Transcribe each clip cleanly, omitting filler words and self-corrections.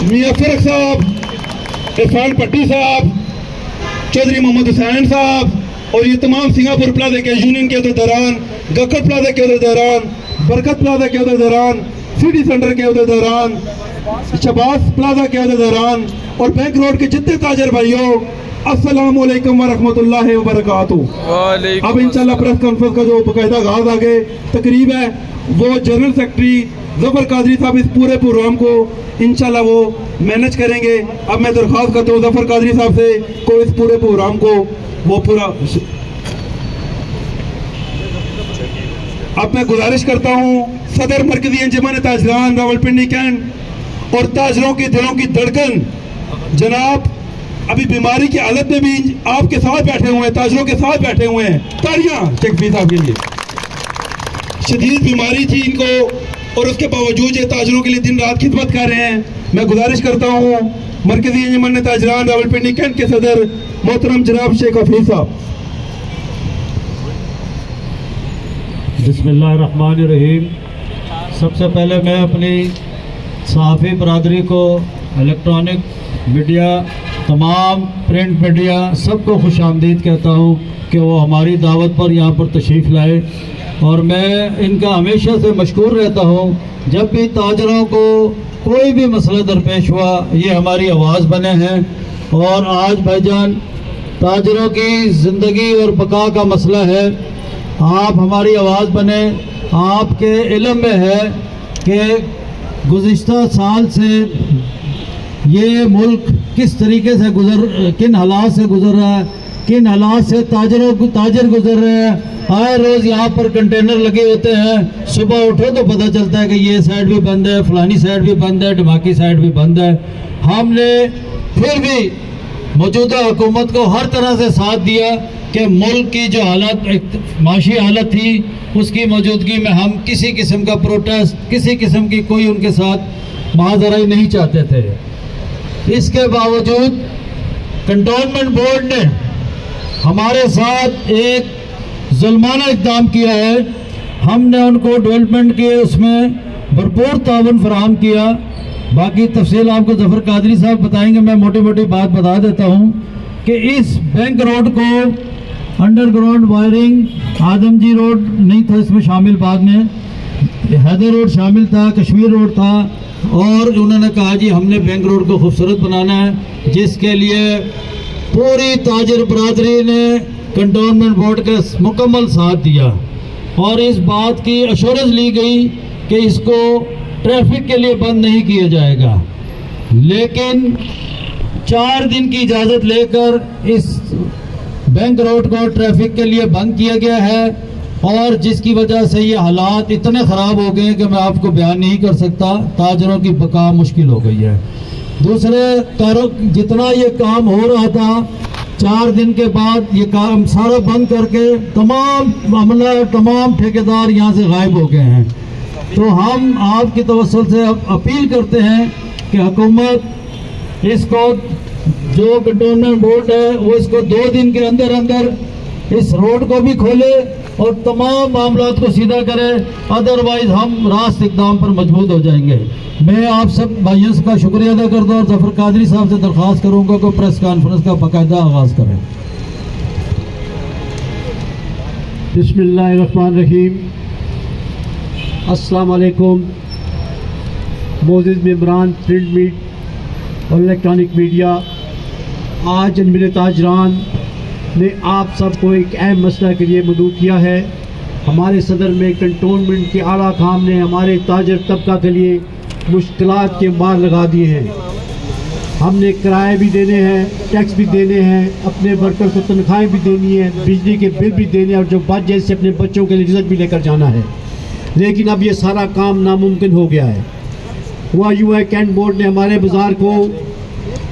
मियां फरक साहब, इरफान पट्टी साहब, चौधरी मोहम्मद हुसैन साहब और ये तमाम सिंगापुर प्लाजा के यूनियन के दौरान, गक्कर प्लाजा के दौरान, बरकत प्लाजा के दौरान, सिटी सेंटर के दौरान, शबास प्लाजा के दौरान और बैंक रोड के जितने ताजर भाइयों, अस्सलाम वालेकुम व रहमतुल्लाहि व बरकातुहू। अब इंशाल्लाह प्रेस कॉन्फ्रेंस का जो बाकायदा आगाज आगे तकरीब है वो जनरल सेक्रेटरी जफर कादरी साहब इस पूरे प्रोग्राम को इंशाल्लाह वो मैनेज करेंगे। अब मैं दरख्वास्त करता हूँ जफर कादरी साहब से को इस पूरे प्रोग्राम को वो पूरा, अब मैं गुजारिश करता हूँ सदर मरकजी अंजुमन ताजरान रावलपिंडी कैंट और ताजरों के दिलों की धड़कन जनाब अभी बीमारी की हालत में भी आपके साथ बैठे हुए हैं, ताजरों के साथ बैठे हुए हैं। तालियां शेख फी साहब के लिए। शदीद बीमारी थी इनको और उसके बावजूद ये ताजरों के लिए दिन रात खिदमत कर रहे हैं। मैं गुजारिश करता हूँ मरकजी अंजुमन ताजरान रावलपिंडी कैंट के सदर मोहतरम जनाब शेख हफीज साहब। बिस्मिल्लाहिर्रहमानिर्रहीम। सबसे पहले मैं अपनी सहाफ़ी बरादरी को, इलेक्ट्रॉनिक मीडिया, तमाम प्रिंट मीडिया सबको खुश आमदीद कहता हूँ कि वो हमारी दावत पर यहाँ पर तशरीफ़ लाए और मैं इनका हमेशा से मशकूर रहता हूँ। जब भी ताजरों को कोई भी मसला दरपेश हुआ ये हमारी आवाज़ बने हैं और आज भाईजान ताजरों की ज़िंदगी और बका का मसला है, आप हमारी आवाज़ बने। आपके इल्म में है कि गुज़िश्ता साल से ये मुल्क किस तरीके से किन हालात से गुजर रहा है, किन हालात से ताजर गुजर रहे हैं। आए रोज़ यहाँ पर कंटेनर लगे होते हैं, सुबह उठो तो पता चलता है कि ये साइड भी बंद है, फलानी साइड भी बंद है, ढमाकी साइड भी बंद है। हमने फिर भी मौजूदा हुकूमत को हर तरह से साथ दिया कि मुल्क की जो हालत, माशी हालत थी, उसकी मौजूदगी में हम किसी किस्म का प्रोटेस्ट, किसी किस्म की कोई उनके साथ महाजराई नहीं चाहते थे। इसके बावजूद कंटोनमेंट बोर्ड ने हमारे साथ एक जुल्माना इक़दाम किया है। हमने उनको डेवलपमेंट के उसमें भरपूर ताउन फराहम किया। बाकी तफसील आपको जफर कादरी साहब बताएंगे, मैं मोटी मोटी बात बता देता हूँ कि इस बैंक रोड को अंडरग्राउंड वायरिंग आदमजी रोड नहीं था इसमें शामिल, बाद में हैदर रोड शामिल था, कश्मीर रोड था और उन्होंने कहा जी हमने बैंक रोड को खूबसूरत बनाना है, जिसके लिए पूरी ताजर बरादरी ने कंटोनमेंट बोर्ड का मुकम्मल साथ दिया और इस बात की अश्योरेंस ली गई कि इसको ट्रैफिक के लिए बंद नहीं किया जाएगा। लेकिन 4 दिन की इजाज़त लेकर इस बैंक रोड को ट्रैफिक के लिए बंद किया गया है और जिसकी वजह से ये हालात इतने ख़राब हो गए कि मैं आपको बयान नहीं कर सकता। ताजरों की बका मुश्किल हो गई है। दूसरे जितना ये काम हो रहा था, 4 दिन के बाद ये काम सारा बंद करके तमाम अमला, तमाम ठेकेदार यहाँ से गायब हो गए हैं। तो हम आपकी तवस्सुल से अपील करते हैं कि हुकूमत इसको, जो कंटोनमेंट बोर्ड है वो इसको 2 दिन के अंदर अंदर इस रोड को भी खोले और तमाम मामलात को सीधा करे, अदरवाइज हम रास्त इक़दाम पर मजबूर हो जाएंगे। मैं आप सब भाइयों का शुक्रिया अदा करता हूँ और जफर कादरी साहब से दरख्वास्त करूँगा कि प्रेस कॉन्फ्रेंस का बाकायदा आगाज़ करें। बिस्मिल्लाहिर्रहमानिर्रहीम। अस्सलाम वालेकुम। मोअज़्ज़िज़ मेंबरान प्रिंट मीडिया और इलेक्ट्रॉनिक मीडिया, आज अंजुमन ताजरान ने आप सबको एक अहम मसला के लिए मदऊ किया है। हमारे सदर में कंटोनमेंट के आला काम ने हमारे ताजर तबका के लिए मुश्किलात के मार लगा दिए हैं। हमने किराए भी देने हैं, टैक्स भी देने हैं, अपने वर्कर को तनख्वाहें भी देनी है, बिजली के बिल भी देने हैं और जो बच जाए से अपने बच्चों के लिए रिज़्क भी लेकर जाना है। लेकिन अब ये सारा काम नामुमकिन हो गया है। हुआ यूं है, कैंट बोर्ड ने हमारे बाज़ार को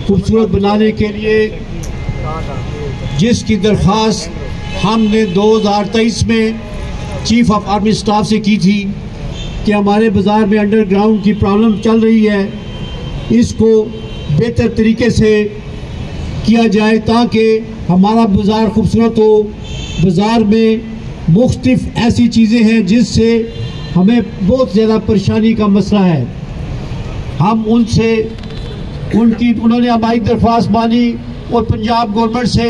खूबसूरत बनाने के लिए जिसकी दरख्वास्त हमने 2023 में चीफ ऑफ आर्मी स्टाफ से की थी कि हमारे बाज़ार में अंडरग्राउंड की प्रॉब्लम चल रही है, इसको बेहतर तरीके से किया जाए ताकि हमारा बाज़ार खूबसूरत हो। बाज़ार में मुख्तलिफ ऐसी चीज़ें हैं जिससे हमें बहुत ज़्यादा परेशानी का मसला है। हम उनसे उन्होंने हमारी दरख्वास्त मानी और पंजाब गवर्नमेंट से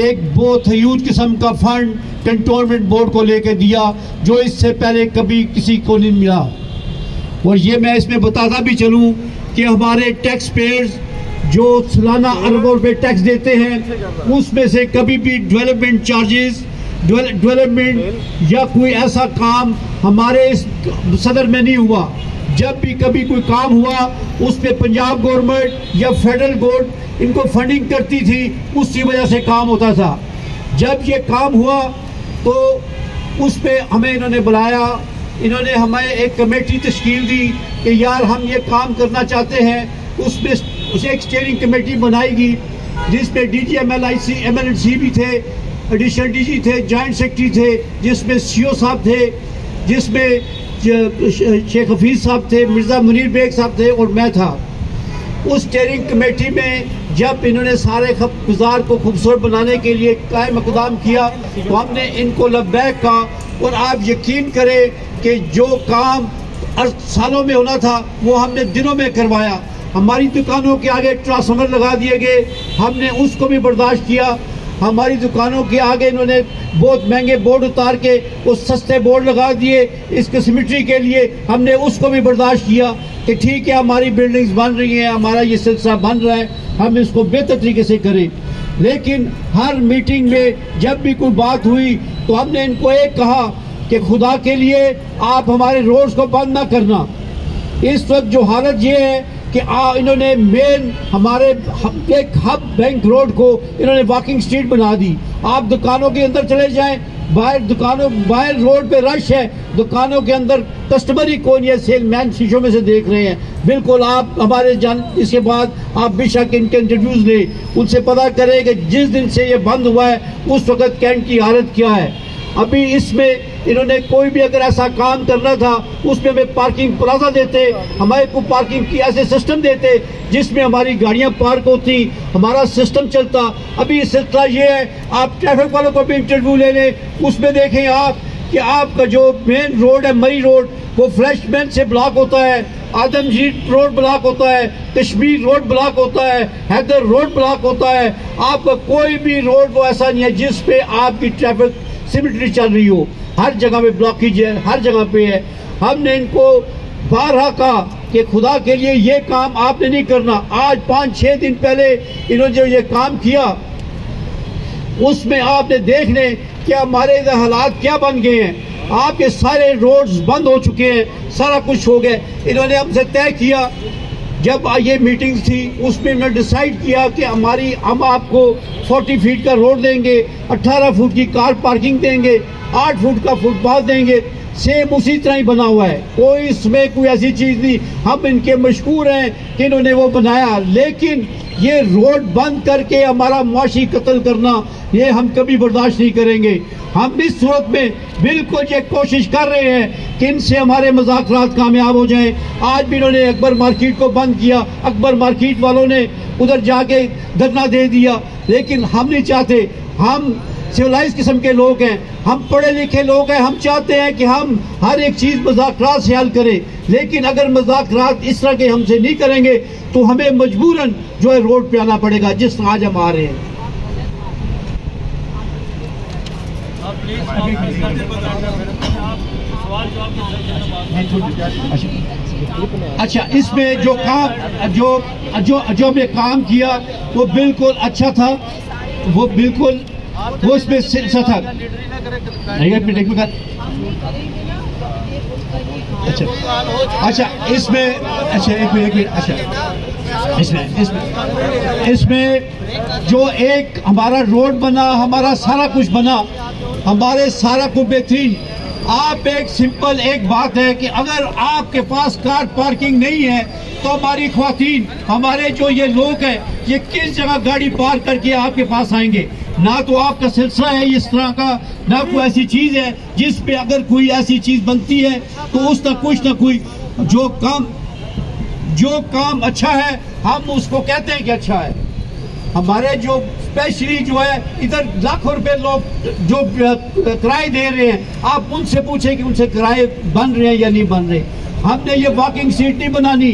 एक बहुत ह्यूज किस्म का फंड कंटोनमेंट बोर्ड को लेकर दिया, जो इससे पहले कभी किसी को नहीं मिला। और ये मैं इसमें बताता भी चलूँ कि हमारे टैक्स पेयर्स जो सालाना अरबों रुपए टैक्स देते हैं, उसमें से कभी भी डेवलपमेंट चार्जेस, डेवलपमेंट या कोई ऐसा काम हमारे इस सदर में नहीं हुआ। जब भी कभी कोई काम हुआ उस पर पंजाब गवर्नमेंट या फेडरल गवर्नमेंट इनको फंडिंग करती थी, उसकी वजह से काम होता था। जब ये काम हुआ तो उस पर हमें इन्होंने बुलाया, इन्होंने हमें एक कमेटी तश्कील दी कि यार हम ये काम करना चाहते हैं। उसमें उसे एक स्टीयरिंग कमेटी बनाएगी जिसमें DG MLIC MLC भी थे, एडिशनल DG थे, जॉइंट सेक्रेटरी थे, जिसमें CO साहब थे, जिसमें शेख हफीज़ साहब थे, मिर्ज़ा मुनीर बेग साहब थे और मैं था। उस स्टीयरिंग कमेटी में जब इन्होंने सारे गुजार को खूबसूरत बनाने के लिए कायम इक़दाम किया तो हमने इनको लब्बैक कहा। और आप यकीन करें कि जो काम सालों में होना था वो हमने दिनों में करवाया। हमारी दुकानों के आगे ट्रांसफार्मर लगा दिए गए, हमने उसको भी बर्दाश्त किया। हमारी दुकानों के आगे इन्होंने बहुत महंगे बोर्ड उतार के उस सस्ते बोर्ड लगा दिए इसके सिमेट्री के लिए, हमने उसको भी बर्दाश्त किया कि ठीक है हमारी बिल्डिंग्स बन रही हैं, हमारा ये सिलसिला बन रहा है, हम इसको बेहतर तरीके से करें। लेकिन हर मीटिंग में जब भी कोई बात हुई तो हमने इनको एक कहा कि खुदा के लिए आप हमारे रोड्स को बंद ना करना। इस वक्त जो हालत ये है कि इन्होंने मेन हमारे एक हब बैंक रोड को इन्होंने वॉकिंग स्ट्रीट बना दी। आप दुकानों के अंदर चले जाएं, बाहर रोड पे रश है, दुकानों के अंदर कस्टमर ही कौन है, सेलमैन शीशों में से देख रहे हैं। बिल्कुल आप हमारे इसके बाद आप बेशक इनके इंटरव्यूज लें, उनसे पता करें कि जिस दिन से ये बंद हुआ है उस वक्त कैंट की हालत क्या है। अभी इसमें इन्होंने कोई भी अगर ऐसा काम करना था उसमें हमें पार्किंग प्लाजा देते, हमारे को पार्किंग की ऐसे सिस्टम देते जिसमें हमारी गाड़ियां पार्क होती, हमारा सिस्टम चलता। अभी सिलसिला ये है, आप ट्रैफिक वालों को भी इंटरव्यू ले लें, उसमें देखें आप कि आपका जो मेन रोड है मरी रोड वो फ्लैशमैन से ब्लॉक होता है, आदमजीर रोड ब्लॉक होता है, कश्मीर रोड ब्लॉक होता है, हैदर रोड ब्लॉक होता है। आपका कोई भी रोड वो ऐसा नहीं है जिस पे आपकी ट्रैफिक सिमेट्री चल रही हो। हर जगह पे ब्लॉकेज है, हर जगह पे है। हमने इनको बारहा कहा कि खुदा के लिए ये काम आपने नहीं करना। आज 5-6 दिन पहले इन्होंने जो ये काम किया उसमें आपने देख लें कि हमारे इधर हालात क्या बन गए हैं। आपके सारे रोड्स बंद हो चुके हैं, सारा कुछ हो गया। इन्होंने हमसे तय किया, जब ये मीटिंग थी उसमें उन्होंने डिसाइड किया कि हम आपको 40 फीट का रोड देंगे, 18 फुट की कार पार्किंग देंगे, 8 फुट का फुटपाथ देंगे। सेम उसी तरह ही बना हुआ है, कोई इसमें कोई ऐसी चीज़ नहीं। हम इनके मशहूर हैं कि इन्होंने वो बनाया, लेकिन ये रोड बंद करके हमारा मुआशी कत्ल करना ये हम कभी बर्दाश्त नहीं करेंगे। हम इस सूरत में बिल्कुल ये कोशिश कर रहे हैं कि इनसे हमारे मज़ाकरात कामयाब हो जाएं। आज भी इन्होंने अकबर मार्केट को बंद किया, अकबर मार्केट वालों ने उधर जाके धरना दे दिया, लेकिन हम नहीं चाहते। हम सिविलाइज किस्म के लोग हैं, हम पढ़े लिखे लोग हैं, हम चाहते हैं कि हम हर एक चीज़ मज़ाकरात से हल करें। लेकिन अगर मज़ाकरात इस तरह के हमसे नहीं करेंगे तो हमें मजबूरन जो है रोड पे आना पड़ेगा, जिस आज हम आ रहे हैं। अच्छा, इसमें जो काम जो हमने काम किया वो बिल्कुल अच्छा था, वो बिल्कुल वो इसमें सिलसिला था। अच्छा इसमें एक मिनट अच्छा इसमें जो एक हमारा रोड बना, हमारा सारा कुछ बना, हमारे सारा कुछ बेहतरीन। आप एक सिंपल एक बात है कि अगर आपके पास कार पार्किंग नहीं है तो हमारी ख्वातीन, हमारे जो ये लोग हैं, ये किस जगह गाड़ी पार्क करके आपके पास आएंगे। ना तो आपका सिलसिला है इस तरह का, ना कोई ऐसी चीज़ है जिस पे अगर कोई ऐसी चीज़ बनती है तो उसका कुछ ना कोई जो काम अच्छा है हम उसको कहते हैं कि अच्छा है। हमारे जो स्पेशली जो है इधर लाखों रुपए लोग जो किराए दे रहे हैं, आप उनसे पूछें कि उनसे किराए बन रहे हैं या नहीं बन रहे। हमने ये वॉकिंग सीट नहीं बनानी,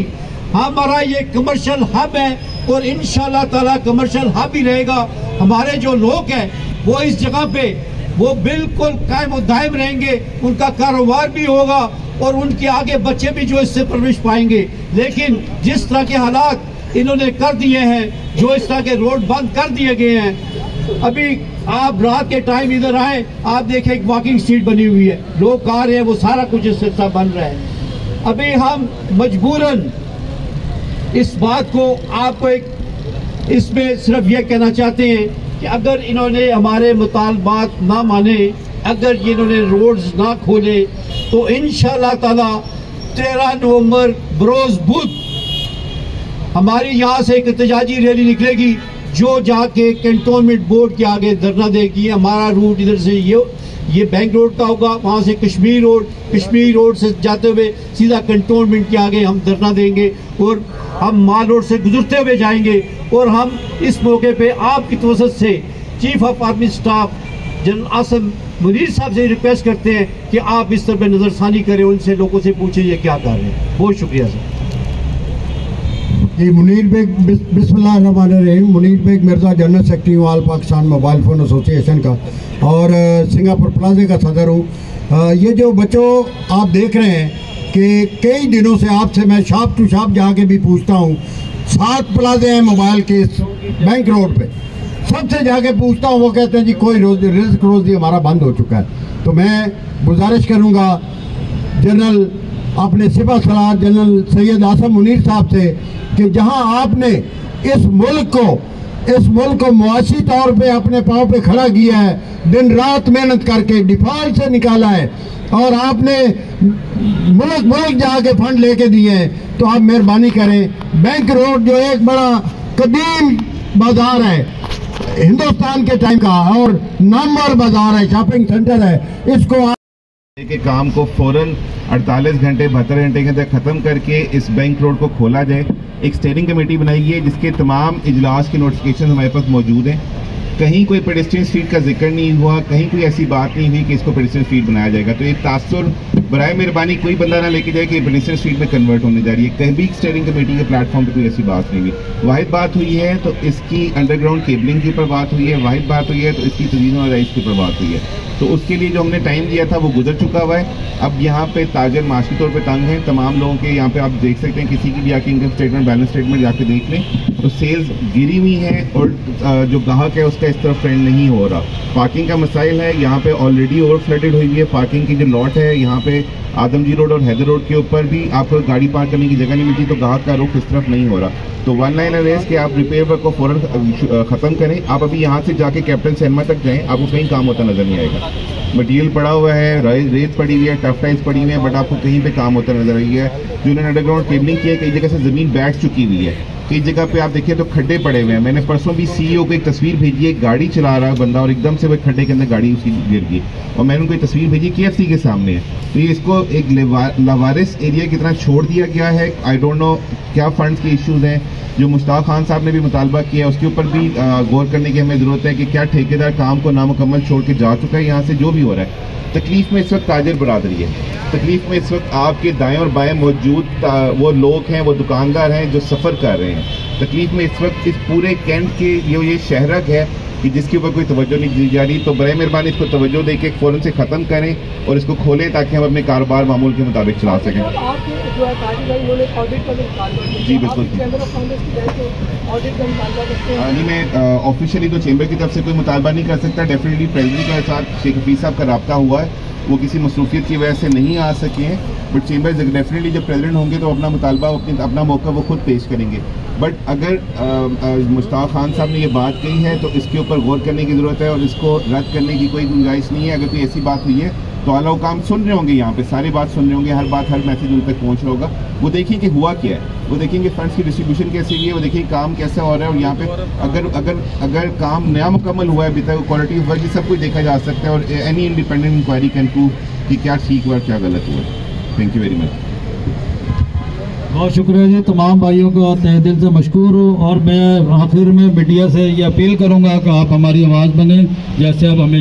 हमारा ये कमर्शियल हब है और इंशाल्लाह ताला कमर्शियल हब ही रहेगा। हमारे जो लोग हैं वो इस जगह पे वो बिल्कुल कायम और दायम रहेंगे, उनका कारोबार भी होगा और उनके आगे बच्चे भी जो इससे परवरिश पाएंगे। लेकिन जिस तरह के हालात इन्होंने कर दिए हैं, जो इस तरह के रोड बंद कर दिए गए हैं, अभी आप रात के टाइम इधर आए, आप देखें एक वॉकिंग स्ट्रीट बनी हुई है, लोग आ रहे हैं, वो सारा कुछ इससे बन रहा है। अभी हम मजबूरन इस बात को आपको एक इसमें सिर्फ ये कहना चाहते हैं कि अगर इन्होंने हमारे मुतालबात ना माने, अगर ये इन्होंने रोड्स ना खोले, तो इंशाल्लाह ताला 13 नवंबर बरोज बुध हमारी यहाँ से एक एहतजाजी रैली निकलेगी जो जाके कैंटोनमेंट बोर्ड के आगे धरना देगी। हमारा रूट इधर से ये बैंक रोड का होगा, वहाँ से कश्मीर रोड से जाते हुए सीधा कैंटोनमेंट के आगे हम धरना देंगे और हम माल रोड से गुजरते हुए जाएंगे। और हम इस मौके पे आपकी तवज्जो से chief of army staff general Asim Munir साहब से रिक्वेस्ट करते हैं कि आप इस तरह नज़रसानी करें, उनसे लोगों से पूछें ये क्या कर रहे हैं। बहुत शुक्रिया सर। जी, मुनीर बेग, बिस्मिल्लाहिर्रहमानिर्रहीम। मुनीर बेग मिर्ज़ा, जनरल सेक्रेटरी हूँ all Pakistan mobile phone association का और सिंगापुर प्लाजे का सदर हूँ। ये जो बच्चों आप देख रहे हैं कि कई दिनों से आपसे मैं शॉप टू शॉप जाके भी पूछता हूँ, 7 प्लाजे हैं मोबाइल के बैंक रोड पे, सबसे जाके पूछता हूँ, वो कहते हैं जी कोई रिस्क रोज़ी हमारा बंद हो चुका है। तो मैं गुजारिश करूँगा जनरल अपने सिपा सलार जनरल सैयद आसिम मुनीर साहब से कि जहां आपने इस मुल्क को मुआशी तौर पे अपने पाँव पे खड़ा किया है, दिन रात मेहनत करके डिफॉल्ट से निकाला है और आपने मुल्क जाके फंड लेके दिए हैं, तो आप मेहरबानी करें, बैंक रोड जो एक बड़ा कदीम बाजार है हिंदुस्तान के टाइम का और नामवर बाजार है, शॉपिंग सेंटर है, इसको के काम को फौरन 48 घंटे 72 घंटे के अंदर ख़त्म करके इस बैंक रोड को खोला जाए। एक स्टीयरिंग कमेटी बनाई है जिसके तमाम इजलास के नोटिफिकेशन हमारे पास मौजूद हैं। कहीं कोई पेडेस्ट्रियन स्ट्रीट का जिक्र नहीं हुआ, कहीं कोई ऐसी बात नहीं हुई कि इसको पेडेस्ट्रियन स्ट्रीट बनाया जाएगा। तो एक तासुर बराए मेहरबानी कोई बंदा ना लेके जाए कि पेडेस्ट्रियन स्ट्रीट में कन्वर्ट होने जा रही है। कहीं भी स्टीयरिंग कमेटी के प्लेटफॉर्म पर कोई ऐसी बात नहीं हुई। वाहिद बात हुई है तो इसकी अंडरग्राउंड केबलिंग के ऊपर बात हुई है, वाहिद बात हुई है तो इसकी तजीज़ और राइस के ऊपर बात हुई है। तो उसके लिए जो हमने टाइम दिया था वो गुजर चुका हुआ है। अब यहाँ पे ताजर माशी तौर पे तंग हैं तमाम लोगों के। यहाँ पे आप देख सकते हैं, किसी की भी आके इनकम स्टेटमेंट बैलेंस स्टेटमेंट जाके देख लें तो सेल्स गिरी हुई है और जो ग्राहक है उसका इस तरफ ट्रेंड नहीं हो रहा। पार्किंग का मसाइल है, यहाँ पे ऑलरेडी ओवर फ्लडेड हुई है। पार्किंग की जो लॉट है यहाँ पे आदमजी रोड और हैदर रोड के ऊपर भी आपको गाड़ी पार्क करने की जगह नहीं मिलती, तो ग्राहक का रुख इस तरफ नहीं हो रहा। तो वन लाइन रेस के आप रिपेयर वर्क को फौरन ख़त्म करें। आप अभी यहाँ से जाके कैप्टन सिनेमा तक जाएँ, आपको कहीं काम होता नज़र नहीं आएगा। मटीरियल पड़ा हुआ है, रेत पड़ी हुई है, टफ टाइल्स पड़ी हुई है, बट आपको कहीं पे काम होता नजर आई है। जो उन्होंने अंडरग्राउंड केबलिंग की है, कई जगह से ज़मीन बैठ चुकी हुई है, कई जगह पे आप देखिए तो खड्डे पड़े हुए हैं। मैंने परसों भी CEO को एक तस्वीर भेजी है, गाड़ी चला रहा है बंदा और एकदम से वो खड्डे के अंदर गाड़ी उसकी गिर गई और मैंने उनको एक तस्वीर भेजी KFC के सामने है। तो ये इसको एक लावारिस एरिया की तरह छोड़ दिया गया है। आई डोंट नो क्या फंड्स के इश्यूज़ हैं। जो मुश्ताक खान साहब ने भी मुतालबा किया उसके ऊपर भी गौर करने की हमें ज़रूरत है कि क्या ठेकेदार काम को नामुकम्मल छोड़ के जा चुका है यहाँ से। जो भी हो रहा है, तकलीफ में इस वक्त ताजर बरादरी है, तकलीफ में इस वक्त आपके दाएं और बाएं मौजूद वो लोग हैं, वो दुकानदार हैं जो सफ़र कर रहे हैं। तकलीफ में इस वक्त इस पूरे कैंट के ये शहरक है कि जिसके ऊपर कोई तवज्जो नहीं दी जा रही। तो बराए मेहरबानी इसको तवज्जो दे के फ़ौरन से ख़त्म करें और इसको खोलें ताकि हम अपने कारोबार मामूल के मुताबिक चला सकें। जी बिल्कुल जी, मैं ऑफिशियली तो चेंबर की तरफ से कोई मुतालबा नहीं कर सकता। डेफिनेटली प्रेसिडेंट के साथ शेख हफीज़ साहब का रब्ता हुआ है, वो किसी मसरूफियत की वजह से नहीं आ सके हैं, बट चेंबर डेफिनेटली जब प्रेसिडेंट होंगे तो अपना मुतालबा अपना मौका वो खुद पेश करेंगे। बट अगर मुश्ताक खान साहब ने ये बात कही है तो इसके ऊपर गौर करने की ज़रूरत है और इसको रद्द करने की कोई गुंजाइश नहीं है। अगर कोई ऐसी बात हुई है तो आला हुकाम सुन रहे होंगे, यहाँ पे सारी बात सुन रहे होंगे, हर बात हर मैसेज उन तक पहुँच रहा होगा। वो देखें कि हुआ क्या है, वो देखेंगे फंड्स की डिस्ट्रीब्यूशन कैसे हुई है, वो देखें काम कैसा हो रहा है। और यहाँ पे अगर काम नया मुकम्मल हुआ है अभी तक, क्वालिटी ऑफ वर्क सब कुछ देखा जा सकता है और any independent inquiry can prove कि क्या ठीक हुआ क्या गलत हुआ। Thank you very much. बहुत शुक्रिया जी, तमाम भाइयों को तहे दिल से मशकूर हूँ। और मैं आखिर में मीडिया से ये अपील करूँगा कि आप हमारी आवाज़ बने, जैसे आप हमेशा